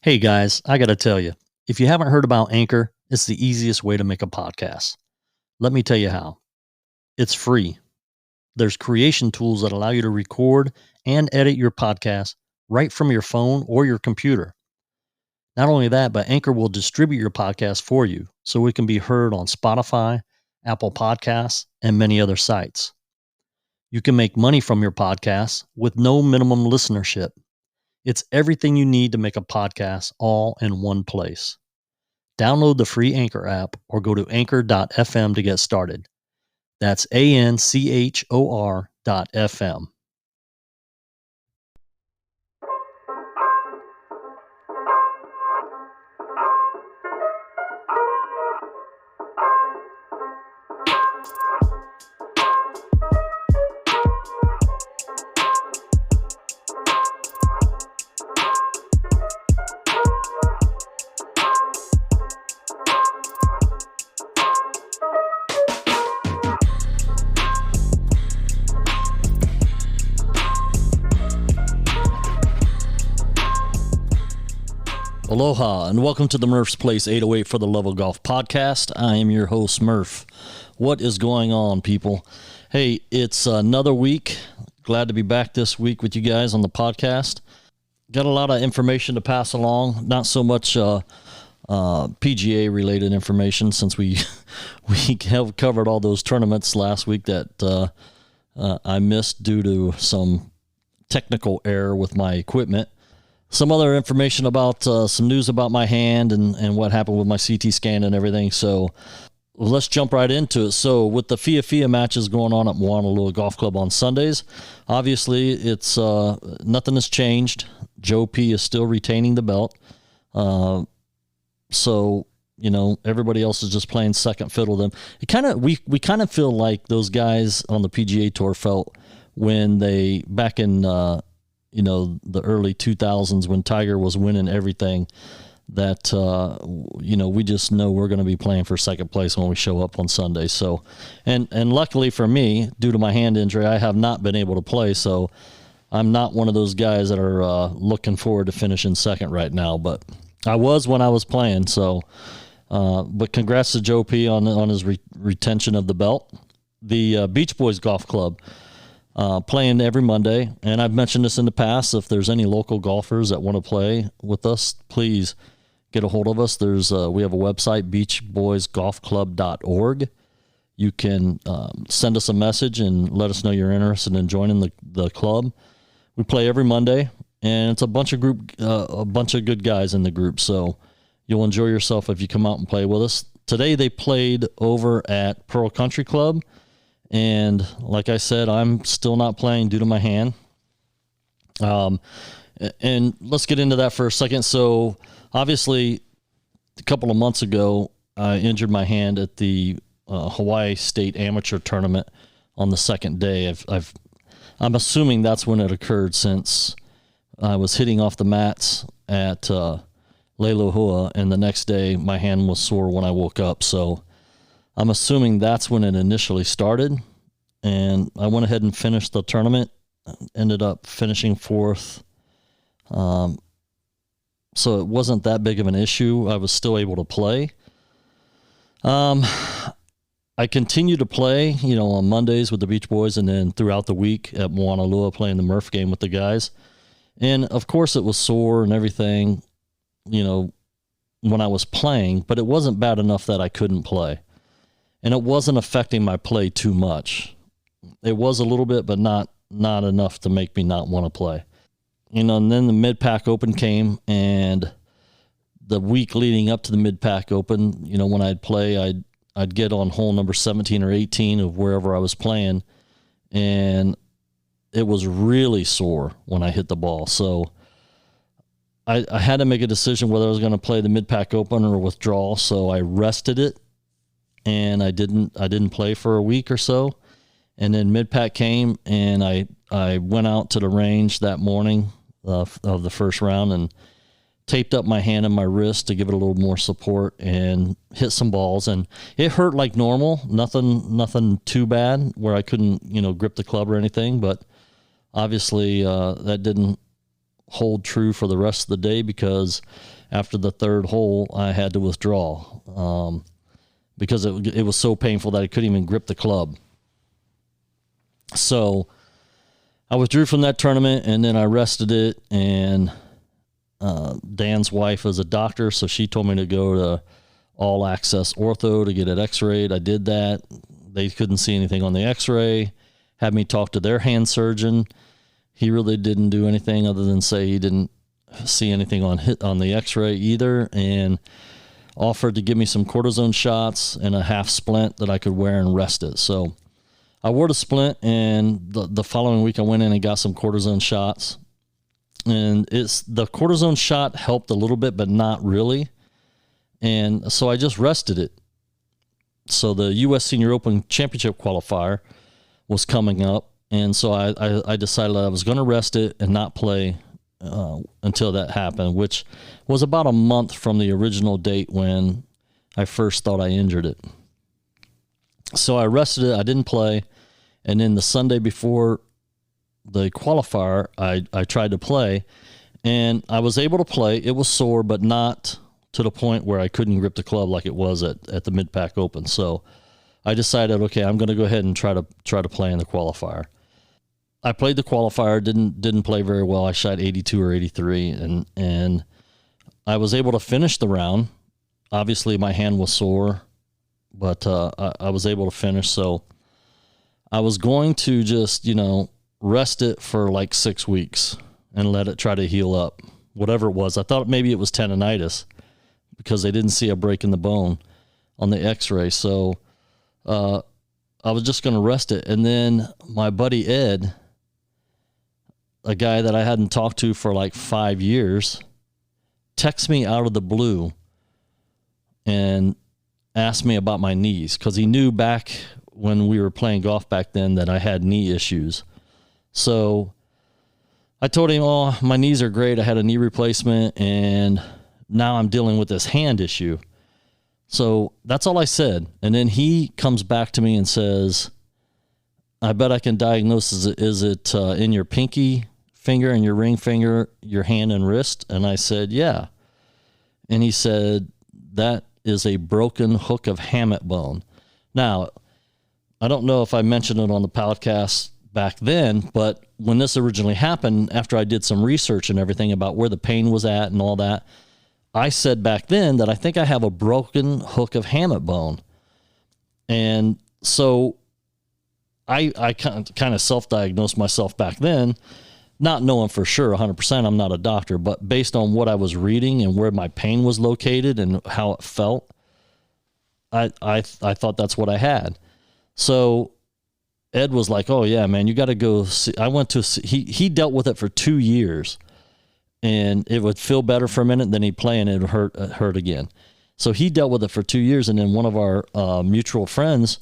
Hey guys, I got to tell you, if you haven't heard about Anchor, it's the easiest way to make a podcast. Let me tell you how. It's free. There's creation tools that allow you to record and edit your podcast right from your phone or your computer. Not only that, but Anchor will distribute your podcast for you so it can be heard on Spotify, Apple Podcasts, and many other sites. You can make money from your podcast with no minimum listenership. It's everything you need to make a podcast all in one place. Download the free Anchor app or go to anchor.fm to get started. That's ANCHOR.fm. Aloha and welcome to the Murph's Place 808 for the Love of Golf podcast. I am your host, Murph. What is going on, people? Hey, it's another week. Glad to be back this week with you guys on the podcast. Got a lot of information to pass along. Not so much PGA related information since we have covered all those tournaments last week that I missed due to some technical error with my equipment. Some other information about some news about my hand and what happened with my CT scan and everything. So let's jump right into it. So with the FIA matches going on at Moanalua Golf Club on Sundays, obviously it's nothing has changed. Joe P is still retaining the belt. So, you know, everybody else is just playing second fiddle to them. We kind of feel like those guys on the PGA Tour felt when they back in the early 2000s when Tiger was winning everything, that, we just know we're going to be playing for second place when we show up on Sunday. So, and luckily for me, due to my hand injury, I have not been able to play. So I'm not one of those guys that are looking forward to finishing second right now, but I was when I was playing. So, but congrats to Joe P on his retention of the belt. The Beach Boys Golf Club, playing every Monday, and I've mentioned this in the past. If there's any local golfers that want to play with us, please get a hold of us. We have a website, beachboysgolfclub.org. You can send us a message and let us know you're interested in joining the club. We play every Monday, and it's a bunch of good guys in the group. So you'll enjoy yourself if you come out and play with us. Today they played over at Pearl Country Club. And like I said, I'm still not playing due to my hand. And let's get into that for a second. So obviously a couple of months ago, I injured my hand at the Hawaii State Amateur Tournament on the second day. I'm assuming that's when it occurred, since I was hitting off the mats at Leilohua, and the next day my hand was sore when I woke up. So I'm assuming that's when it initially started, and I went ahead and finished the tournament, ended up finishing fourth. So it wasn't that big of an issue. I was still able to play. I continued to play, on Mondays with the Beach Boys, and then throughout the week at Moanalua playing the Murph game with the guys. And of course it was sore and everything, when I was playing, but it wasn't bad enough that I couldn't play. And it wasn't affecting my play too much. It was a little bit, but not enough to make me not want to play. And then the Mid-Pac Open came, and the week leading up to the Mid-Pac Open, when I'd play, I'd get on hole number 17 or 18 of wherever I was playing, and it was really sore when I hit the ball. So I had to make a decision whether I was going to play the Mid-Pac Open or withdraw. So I rested it. And I didn't play for a week or so. And then Mid-Pac came, and I went out to the range that morning of the first round and taped up my hand and my wrist to give it a little more support and hit some balls. And it hurt like normal, nothing too bad where I couldn't, grip the club or anything. But obviously that didn't hold true for the rest of the day, because after the third hole, I had to withdraw because it was so painful that I couldn't even grip the club. So I withdrew from that tournament, and then I rested it, and Dan's wife is a doctor, so she told me to go to All Access Ortho to get it x-rayed. I did that. They couldn't see anything on the x-ray. Had me talk to their hand surgeon. He really didn't do anything other than say he didn't see anything on the x-ray either, and offered to give me some cortisone shots and a half splint that I could wear and rest it. So I wore the splint, and the following week I went in and got some cortisone shots. And the cortisone shot helped a little bit, but not really. And so I just rested it. So the U.S. Senior Open Championship qualifier was coming up, and so I decided I was going to rest it and not play until that happened, which was about a month from the original date when I first thought I injured it. So I rested it. I didn't play. And then the Sunday before the qualifier, I tried to play, and I was able to play. It was sore, but not to the point where I couldn't grip the club like it was at the Mid-Pac Open. So I decided, okay, I'm going to go ahead and try to play in the qualifier. I played the qualifier, didn't play very well. I shot 82 or 83, and I was able to finish the round. Obviously, my hand was sore, but I was able to finish. So I was going to just, rest it for like 6 weeks and let it try to heal up, whatever it was. I thought maybe it was tendonitis because they didn't see a break in the bone on the x-ray. So I was just going to rest it. And then my buddy Ed, a guy that I hadn't talked to for like 5 years, texted me out of the blue and asked me about my knees, because he knew back when we were playing golf back then that I had knee issues. So I told him, oh, my knees are great. I had a knee replacement, and now I'm dealing with this hand issue. So that's all I said. And then he comes back to me and says, I bet I can diagnose, is it in your pinky finger and your ring finger, your hand and wrist? And I said, yeah. And he said, that is a broken hook of hamate bone. Now, I don't know if I mentioned it on the podcast back then, but when this originally happened, after I did some research and everything about where the pain was at and all that, I said back then that I think I have a broken hook of hamate bone. And so I kind of self-diagnosed myself back then, not knowing for sure 100%, I'm not a doctor, but based on what I was reading and where my pain was located and how it felt, I thought that's what I had. So Ed was like, oh yeah, man, you got to go see. I went to see, he dealt with it for 2 years, and it would feel better for a minute, then he'd play and it would hurt again. So he dealt with it for 2 years, and then one of our mutual friends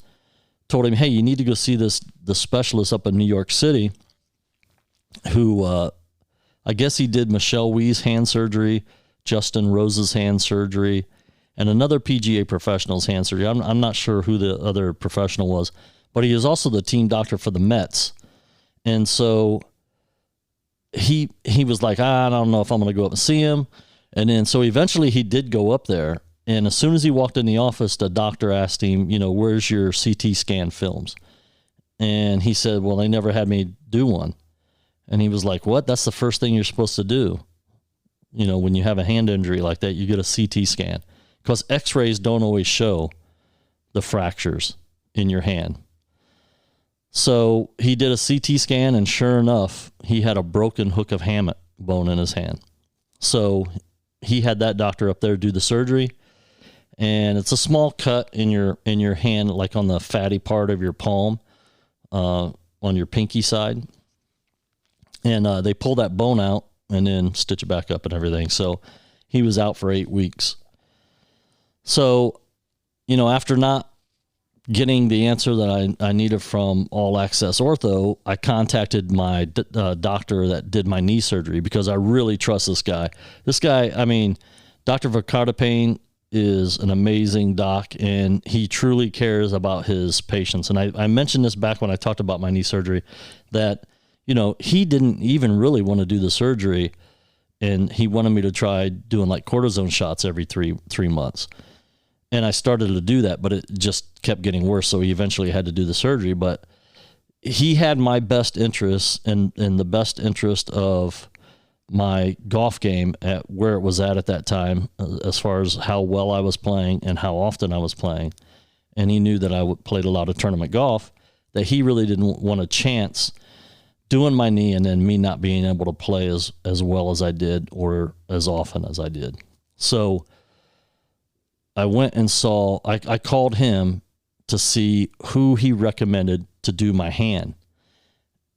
told him, hey, you need to go see the specialist up in New York City, who I guess he did Michelle Wee's hand surgery, Justin Rose's hand surgery, and another PGA professional's hand surgery. I'm not sure who the other professional was, but he is also the team doctor for the Mets. And so he was like, I don't know if I'm going to go up and see him. And then so eventually he did go up there. And as soon as he walked in the office, the doctor asked him, where's your CT scan films? And he said, well, they never had me do one. And he was like, what? That's the first thing you're supposed to do. When you have a hand injury like that, you get a CT scan, because x-rays don't always show the fractures in your hand. So he did a CT scan, and sure enough, he had a broken hook of hamate bone in his hand. So he had that doctor up there do the surgery, and it's a small cut in your hand, like on the fatty part of your palm, on your pinky side. And they pull that bone out and then stitch it back up and everything. So he was out for 8 weeks. So, after not getting the answer that I needed from All Access Ortho, I contacted my doctor that did my knee surgery, because I really trust this guy. This guy, Dr. Vicardapane is an amazing doc, and he truly cares about his patients. And I mentioned this back when I talked about my knee surgery, that he didn't even really want to do the surgery and he wanted me to try doing like cortisone shots every three months. And I started to do that, but it just kept getting worse. So he eventually had to do the surgery, but he had my best interests and the best interest of my golf game at where it was at that time, as far as how well I was playing and how often I was playing. And he knew that I played a lot of tournament golf, that he really didn't want a chance doing my knee and then me not being able to play as well as I did or as often as I did. So I went and I called him to see who he recommended to do my hand,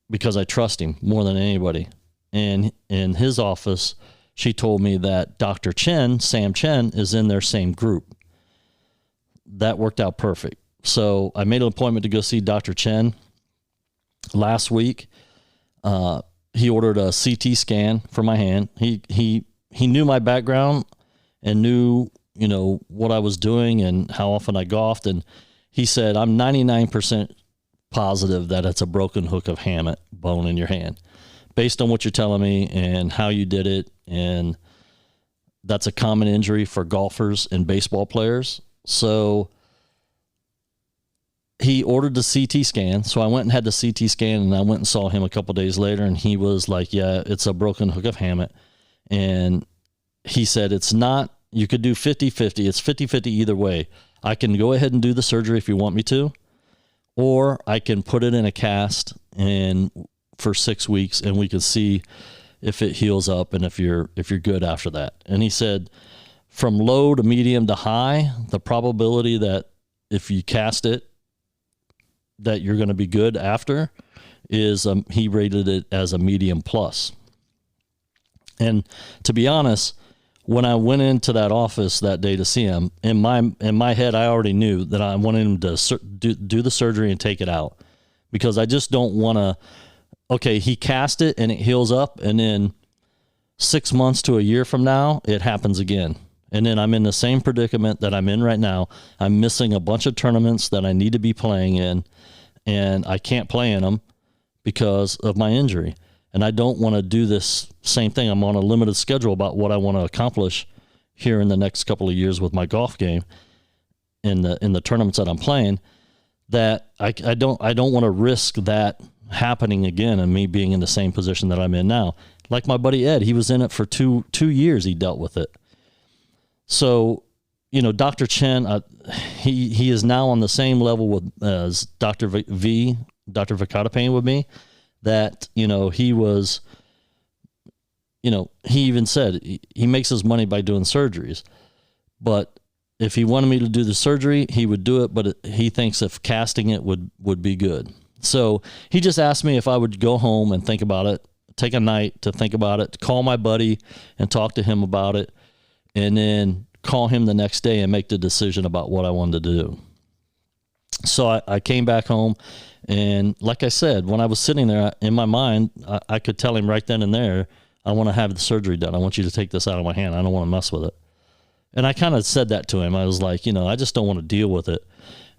because I trust him more than anybody. And in his office, she told me that Dr. Chen, Sam Chen, is in their same group. That worked out perfect. So I made an appointment to go see Dr. Chen last week. He ordered a CT scan for my hand. He knew my background and knew, what I was doing and how often I golfed. And he said, I'm 99% positive that it's a broken hook of hamate bone in your hand, based on what you're telling me and how you did it. And that's a common injury for golfers and baseball players. So he ordered the CT scan. So I went and had the CT scan, and I went and saw him a couple of days later, and he was like, yeah, it's a broken hook of hamate. And he said, it's not, you could do 50-50. It's 50-50 either way. I can go ahead and do the surgery if you want me to, or I can put it in a cast and for 6 weeks, and we can see if it heals up and if you're good after that. And he said, from low to medium to high, the probability that if you cast it, that you're going to be good after is, he rated it as a medium plus. And to be honest, when I went into that office that day to see him, in my head, I already knew that I wanted him to do the surgery and take it out, because I just don't want to, okay, he cast it and it heals up, and then 6 months to a year from now, it happens again. And then I'm in the same predicament that I'm in right now. I'm missing a bunch of tournaments that I need to be playing in, and I can't play in them because of my injury. And I don't want to do this same thing. I'm on a limited schedule about what I want to accomplish here in the next couple of years with my golf game in the tournaments that I'm playing, that I don't want to risk that happening again and me being in the same position that I'm in now. Like my buddy Ed, he was in it for two years. He dealt with it. So, Dr. Chen, he is now on the same level as Dr. Vicatapane with me, that, he was, he even said he makes his money by doing surgeries, but if he wanted me to do the surgery, he would do it, but he thinks if casting it would be good. So he just asked me if I would go home and think about it, take a night to think about it, call my buddy and talk to him about it, and then call him the next day and make the decision about what I wanted to do. So I came back home, and like I said, when I was sitting there in my mind, I could tell him right then and there, I want to have the surgery done. I want you to take this out of my hand. I don't want to mess with it. And I kind of said that to him. I was like, I just don't want to deal with it.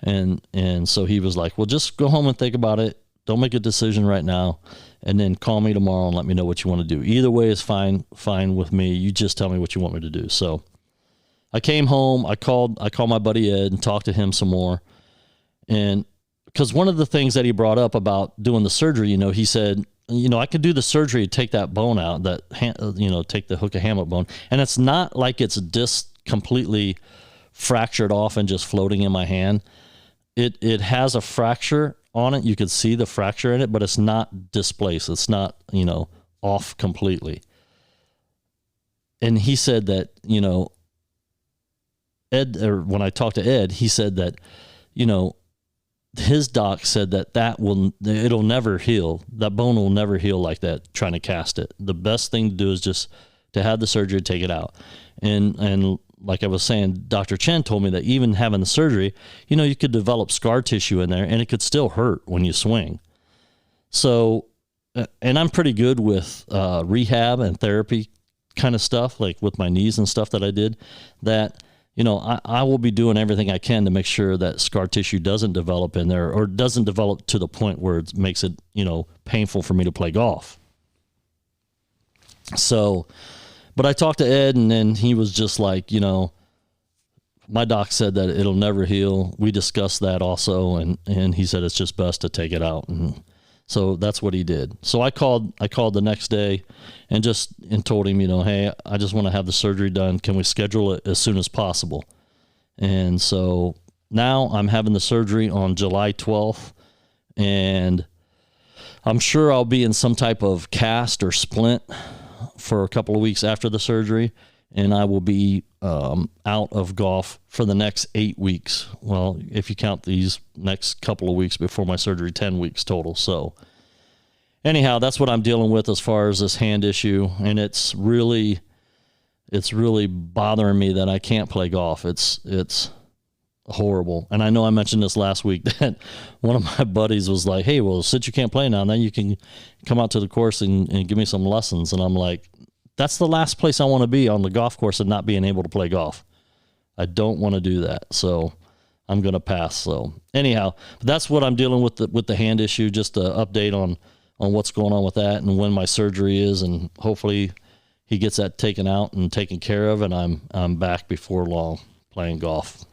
And so he was like, well, just go home and think about it. Don't make a decision right now. And then call me tomorrow and let me know what you want to do. Either way is fine with me. You just tell me what you want me to do. So I came home, I called my buddy Ed and talked to him some more. And because one of the things that he brought up about doing the surgery, he said, I could do the surgery to take that bone out, take the hook of hamate bone. And it's not like it's completely fractured off and just floating in my hand. It has a fracture on it. You could see the fracture in it, but it's not displaced. It's not, off completely. And he said that, when I talked to Ed, he said that, his doc said that it'll never heal. That bone will never heal like that, trying to cast it. The best thing to do is just to have the surgery, take it out. And like I was saying, Dr. Chen told me that even having the surgery, you could develop scar tissue in there and it could still hurt when you swing. So, and I'm pretty good with rehab and therapy kind of stuff, like with my knees and stuff that I did, that I will be doing everything I can to make sure that scar tissue doesn't develop in there, or doesn't develop to the point where it makes it, painful for me to play golf. So But I talked to Ed, and then he was just like, my doc said that it'll never heal. We discussed that also, and he said it's just best to take it out. And so that's what he did. So I called the next day and told him, hey, I just want to have the surgery done. Can we schedule it as soon as possible? And so now I'm having the surgery on July 12th, and I'm sure I'll be in some type of cast or splint for a couple of weeks after the surgery, and I will be out of golf for the next 8 weeks. Well, if you count these next couple of weeks before my surgery, 10 weeks total. So anyhow, that's what I'm dealing with as far as this hand issue, and it's really bothering me that I can't play golf. It's horrible. And I know I mentioned this last week that one of my buddies was like, hey, well, since you can't play now, then you can come out to the course and give me some lessons. And I'm like, that's the last place I want to be, on the golf course, and not being able to play golf. I don't want to do that. So I'm going to pass. So anyhow, that's what I'm dealing with the hand issue. Just an update on what's going on with that and when my surgery is. And hopefully he gets that taken out and taken care of, and I'm back before long playing golf.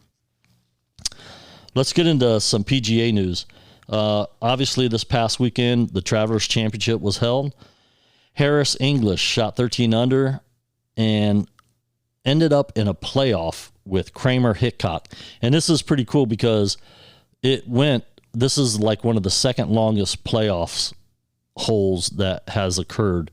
Let's get into some PGA news. Obviously, this past weekend, the Travelers Championship was held. Harris English shot 13 under and ended up in a playoff with Kramer Hickok. And this is pretty cool because this is like one of the second longest playoffs holes that has occurred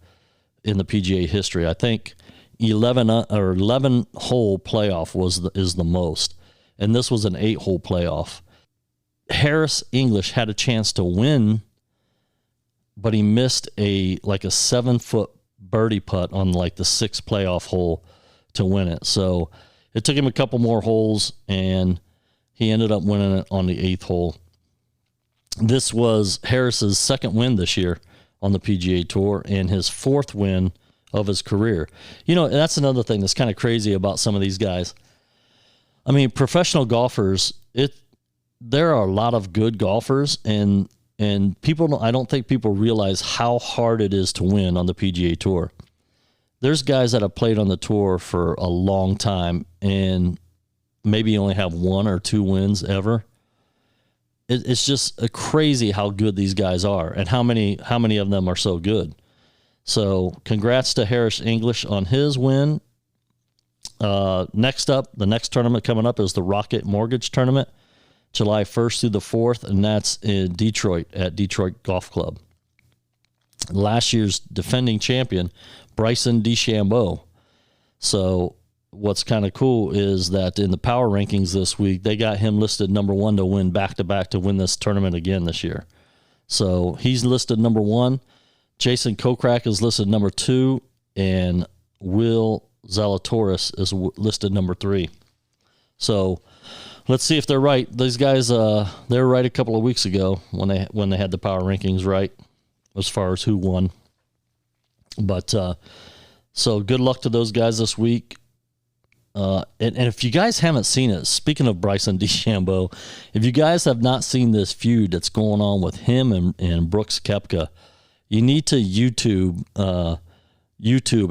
in the PGA history. I think 11 hole playoff is the most. And this was an 8-hole playoff. Harris English had a chance to win, but he missed a 7-foot birdie putt on like the 6th playoff hole to win it. So it took him a couple more holes, and he ended up winning it on the 8th hole. This was Harris's second win this year on the PGA Tour and his 4th win of his career. That's another thing that's kind of crazy about some of these guys. I mean, professional golfers, there are a lot of good golfers, and I don't think people realize how hard it is to win on the PGA Tour. There's guys that have played on the tour for a long time and maybe only have 1 or 2 wins ever. It's just crazy how good these guys are and how many of them are so good. So congrats to Harris English on his win. Next up, the next tournament coming up is the Rocket Mortgage Tournament, July 1st through the 4th, and that's in Detroit at Detroit Golf Club. Last year's defending champion, Bryson DeChambeau. So what's kind of cool is that in the power rankings this week, they got him listed number 1 to win back-to-back to win this tournament again this year. So he's listed number 1. Jason Kokrak is listed number 2, and Will Zalatoris is listed number 3. So let's see if they're right. These guys, they were right a couple of weeks ago when they had the power rankings right as far as who won. But so good luck to those guys this week. And if you guys haven't seen it, speaking of Bryson DeChambeau, if you guys have not seen this feud that's going on with him and Brooks Koepka, you need to YouTube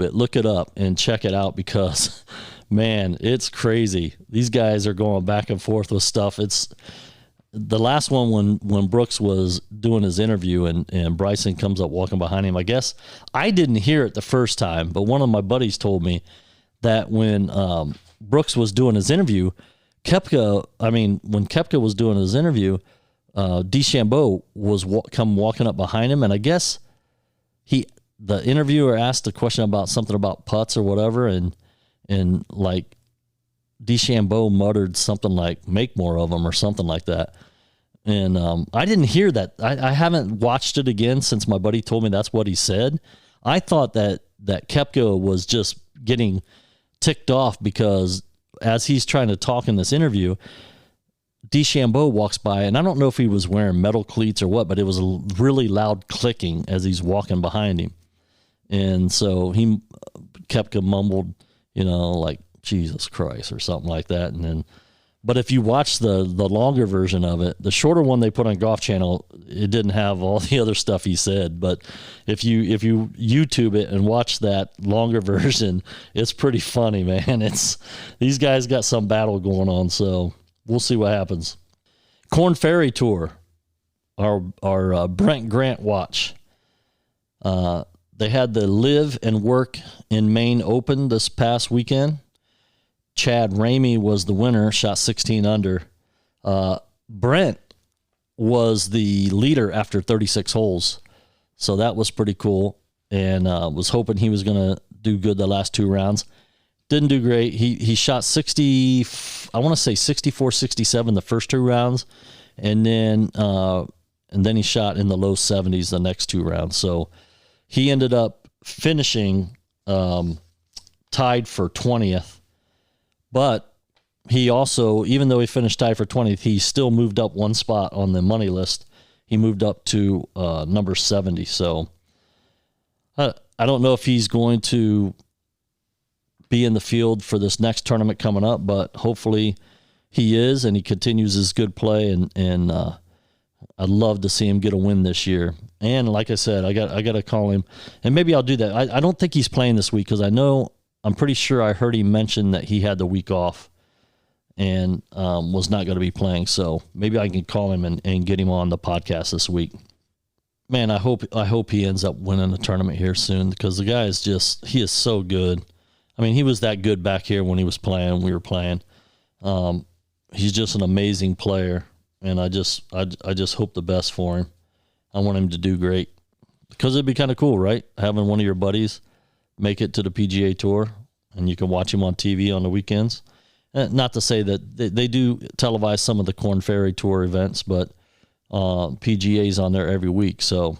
it, look it up, and check it out because, man, it's crazy. These guys are going back and forth with stuff. It's the last one when Brooks was doing his interview and Bryson comes up walking behind him. I guess I didn't hear it the first time, but one of my buddies told me that when Brooks was doing his interview, when Koepka was doing his interview, DeChambeau was come walking up behind him, and I guess the interviewer asked a question about something about putts or whatever, and like DeChambeau muttered something like "make more of them" or something like that. And I didn't hear that. I haven't watched it again since my buddy told me that's what he said. I thought that Koepka was just getting ticked off because as he's trying to talk in this interview, DeChambeau walks by, and I don't know if he was wearing metal cleats or what, but it was a really loud clicking as he's walking behind him. And so Koepka mumbled, like Jesus Christ or something like that. And then But if you watch the longer version of it, the shorter one they put on Golf Channel, it didn't have all the other stuff he said. But if you YouTube it and watch that longer version, it's pretty funny, man. These guys got some battle going on, so we'll see what happens. Korn Ferry Tour, our Brent Grant watch. They had the Live and Work in Maine Open this past weekend. Chad Ramey was the winner, shot 16 under. Brent was the leader after 36 holes, so that was pretty cool, and was hoping he was going to do good the last 2 rounds. Didn't do great. He shot 60, I want to say 64, 67 the first 2 rounds, and then he shot in the low 70s the next 2 rounds. So he ended up finishing tied for 20th. But he also, even though he finished tied for 20th, he still moved up 1 spot on the money list. He moved up to number 70. So I don't know if he's going to be in the field for this next tournament coming up, but hopefully he is, and he continues his good play. And I'd love to see him get a win this year. And like I said, I got to call him, and maybe I'll do that. I don't think he's playing this week because I'm pretty sure I heard him mention that he had the week off and was not going to be playing. So maybe I can call him and get him on the podcast this week. Man, I hope he ends up winning the tournament here soon because the guy he is so good. I mean, he was that good back here when he was playing. We were playing. He's just an amazing player, and I just hope the best for him. I want him to do great because it'd be kind of cool, right? Having one of your buddies make it to the PGA Tour, and you can watch him on TV on the weekends. Not to say that they do televise some of the Korn Ferry Tour events, but PGA's on there every week. So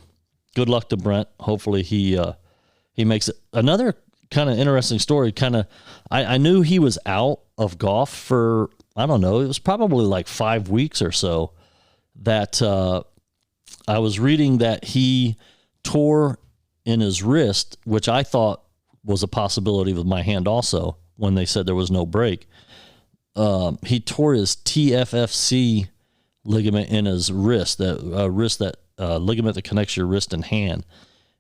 good luck to Brent. Hopefully he makes it. Another kind of interesting story. I knew he was out of golf for, I don't know, it was probably like 5 weeks or so. That I was reading that he tore in his wrist, which I thought was a possibility with my hand also when they said there was no break. He tore his TFFC ligament in his wrist, that ligament that connects your wrist and hand.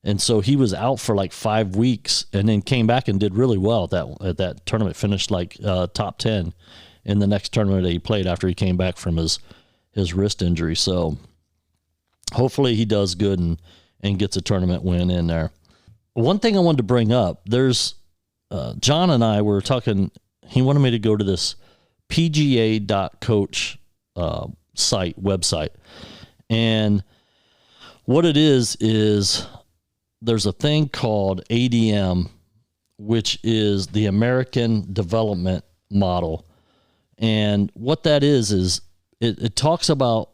And so he was out for like 5 weeks and then came back and did really well at that tournament, finished like top 10 in the next tournament that he played after he came back from his wrist injury. So hopefully he does good and gets a tournament win in there. One thing I wanted to bring up, there's John and I were talking, he wanted me to go to this PGA.coach website. And what it is there's a thing called ADM, which is the American Development Model. And what that is it talks about,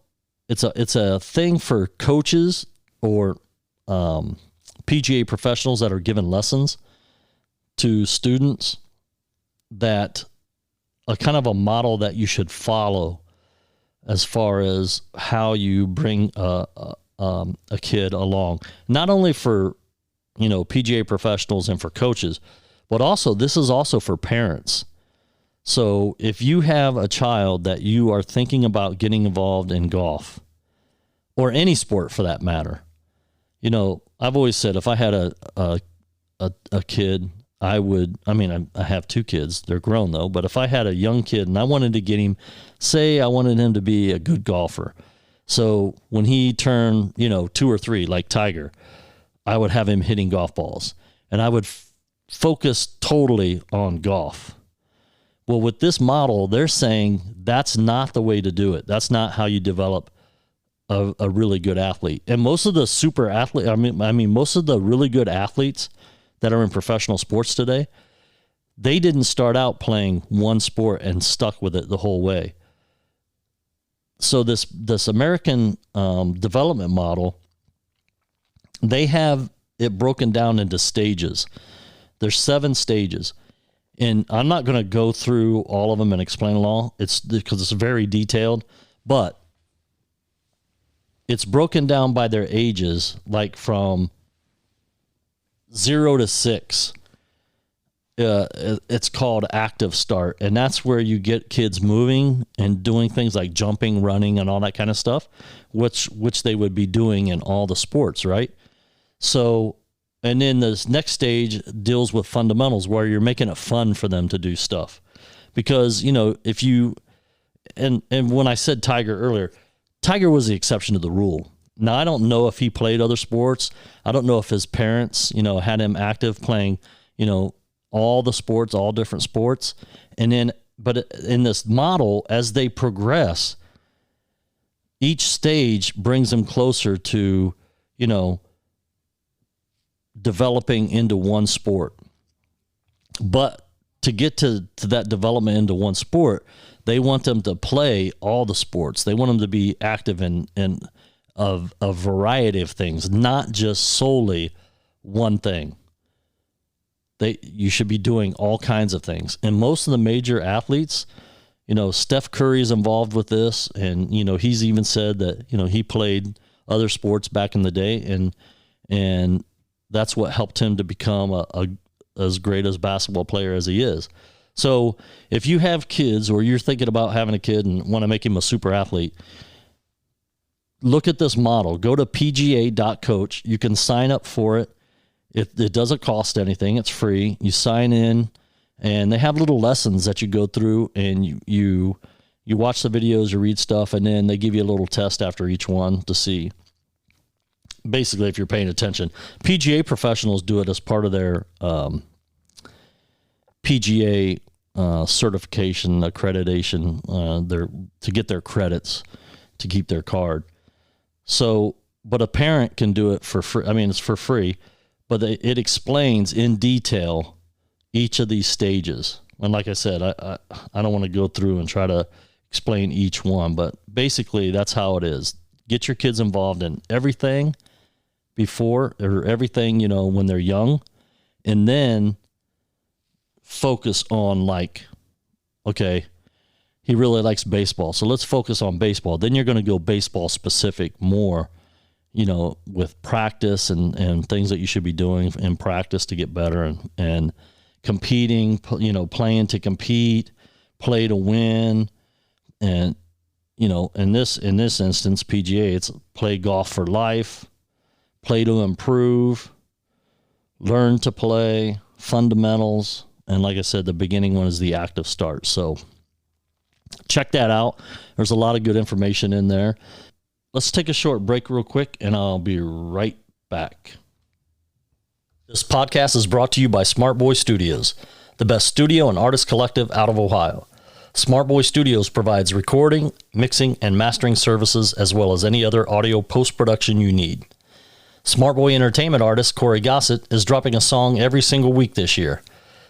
it's a thing for coaches or PGA professionals that are giving lessons to students, that a kind of a model that you should follow as far as how you bring a kid along, not only for, PGA professionals and for coaches, but also this is also for parents. So if you have a child that you are thinking about getting involved in golf or any sport for that matter, I've always said if I had a kid, I have 2 kids. They're grown though. But if I had a young kid and I wanted to get him, say I wanted him to be a good golfer. So when he turned, 2 or 3, like Tiger, I would have him hitting golf balls and I would focus totally on golf. Well, with this model, they're saying that's not the way to do it. That's not how you develop a really good athlete. And most of the super athletes, most of the really good athletes that are in professional sports today, they didn't start out playing one sport and stuck with it the whole way. So this American development model, they have it broken down into stages. There's 7 stages. And I'm not going to go through all of them and explain it all. It's because it's very detailed, but it's broken down by their ages, like from 0 to 6. it's called active start, and that's where you get kids moving and doing things like jumping, running, and all that kind of stuff, which they would be doing in all the sports, right? So, and then this next stage deals with fundamentals, where you're making it fun for them to do stuff. Because, if you, and when I said Tiger earlier, Tiger was the exception to the rule. Now, I don't know if he played other sports. I don't know if his parents, had him active playing, all the sports, all different sports. And then, but in this model, as they progress, each stage brings them closer to, developing into one sport. But to get to that development into one sport, they want them to play all the sports. They want them to be active in a variety of things, not just solely one thing. You should be doing all kinds of things. And most of the major athletes, Steph Curry is involved with this, and he's even said that he played other sports back in the day, and that's what helped him to become as great as basketball player as he is. So if you have kids, or you're thinking about having a kid and want to make him a super athlete, look at this model. Go to pga.coach. You can sign up for it. It doesn't cost anything. It's free. You sign in, and they have little lessons that you go through, and you watch the videos, you read stuff, and then they give you a little test after each one to see basically if you're paying attention. PGA professionals do it as part of their PGA certification, accreditation, to get their credits to keep their card. So, but a parent can do it for free. I mean, it's for free, but it explains in detail each of these stages. And like I said, I don't want to go through and try to explain each one, but basically that's how it is. Get your kids involved in everything before, or everything, when they're young, and then focus on, like, okay, he really likes baseball, so let's focus on baseball. Then you're going to go baseball specific more, with practice and things that you should be doing in practice to get better, and competing, playing to compete, play to win. And, in this instance, PGA, it's play golf for life, play to improve, learn to play, fundamentals. And like I said, the beginning one is the active start. So check that out. There's a lot of good information in there. Let's take a short break real quick, and I'll be right back. This podcast is brought to you by Smart Boy Studios, the best studio and artist collective out of Ohio. Smart Boy Studios provides recording, mixing, and mastering services, as well as any other audio post-production you need. Smart Boy entertainment artist Corey Gossett is dropping a song every single week this year.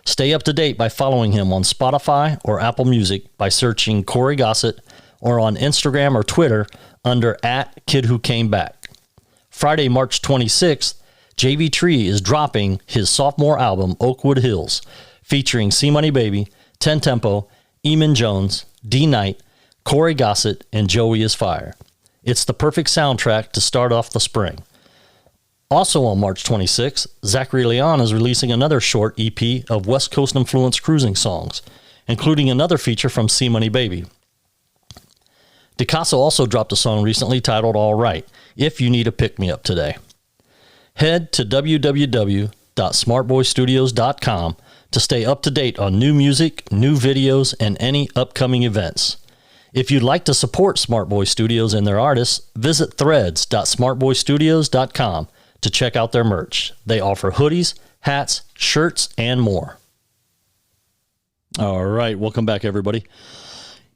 Stay up to date by following him on Spotify or Apple Music by searching Corey Gossett, or on Instagram or Twitter under @KidWhoCameBack. Friday, March 26th, JB Tree is dropping his sophomore album, Oakwood Hills, featuring C Money Baby, 10 Tempo, Eamon Jones, D Knight, Corey Gossett, and Joey is Fire. It's the perfect soundtrack to start off the spring. Also on March 26th, Zachary Leon is releasing another short EP of West Coast influenced cruising songs, including another feature from C Money Baby. DeCasso also dropped a song recently titled All Right, if you need a pick-me-up today. Head to www.smartboystudios.com to stay up to date on new music, new videos, and any upcoming events. If you'd like to support Smart Boy Studios and their artists, visit threads.smartboystudios.com to check out their merch. They offer hoodies, hats, shirts, and more. All right, welcome back, everybody.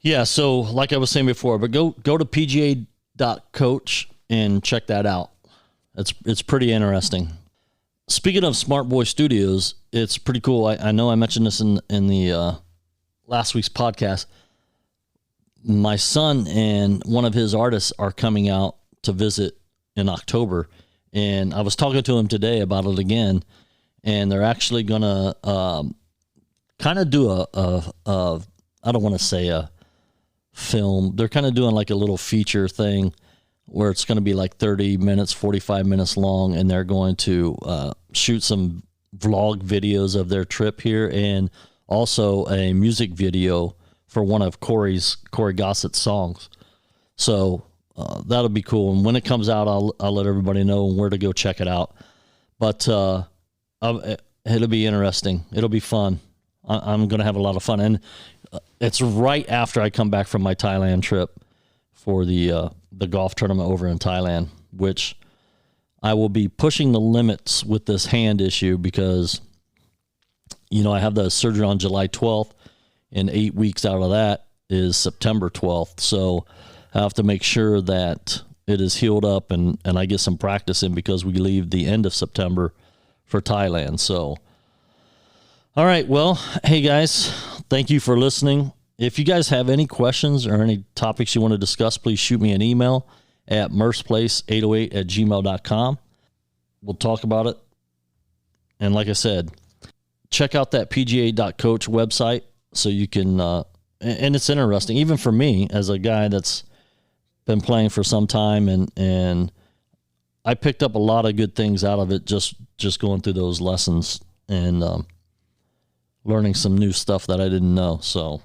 Yeah, so like I was saying before, but go to pga.coach and check that out. It's pretty interesting. Speaking of Smart Boy Studios, it's pretty cool. I know I mentioned this in the last week's podcast. My son and one of his artists are coming out to visit in October, and I was talking to him today about it again, and they're actually going to kind of do a I don't want to say a film. They're kind of doing like a little feature thing where it's going to be like 30 minutes, 45 minutes long, and they're going to shoot some vlog videos of their trip here, and also a music video for one of Corey Gossett's songs. So that'll be cool. And when it comes out, I'll let everybody know where to go check it out. But it'll be interesting. It'll be fun. I'm going to have a lot of fun. And it's right after I come back from my Thailand trip for the golf tournament over in Thailand, which I will be pushing the limits with this hand issue because, you know, I have the surgery on July 12th, and 8 weeks out of that is September 12th. So I have to make sure that it is healed up and I get some practice in because we leave the end of September for Thailand. So, all right. Well, hey guys, thank you for listening. If you guys have any questions or any topics you want to discuss, please shoot me an email at murphsplace808@gmail.com. We'll talk about it. And like I said, check out that PGA.coach website so you can, and it's interesting, even for me as a guy that's been playing for some time, and I picked up a lot of good things out of it just going through those lessons and learning some new stuff that I didn't know. So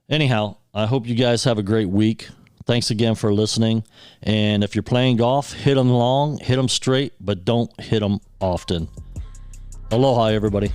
anyhow, I hope you guys have a great week. Thanks again for listening. And if you're playing golf, hit them long, hit them straight, but don't hit them often. Aloha, everybody.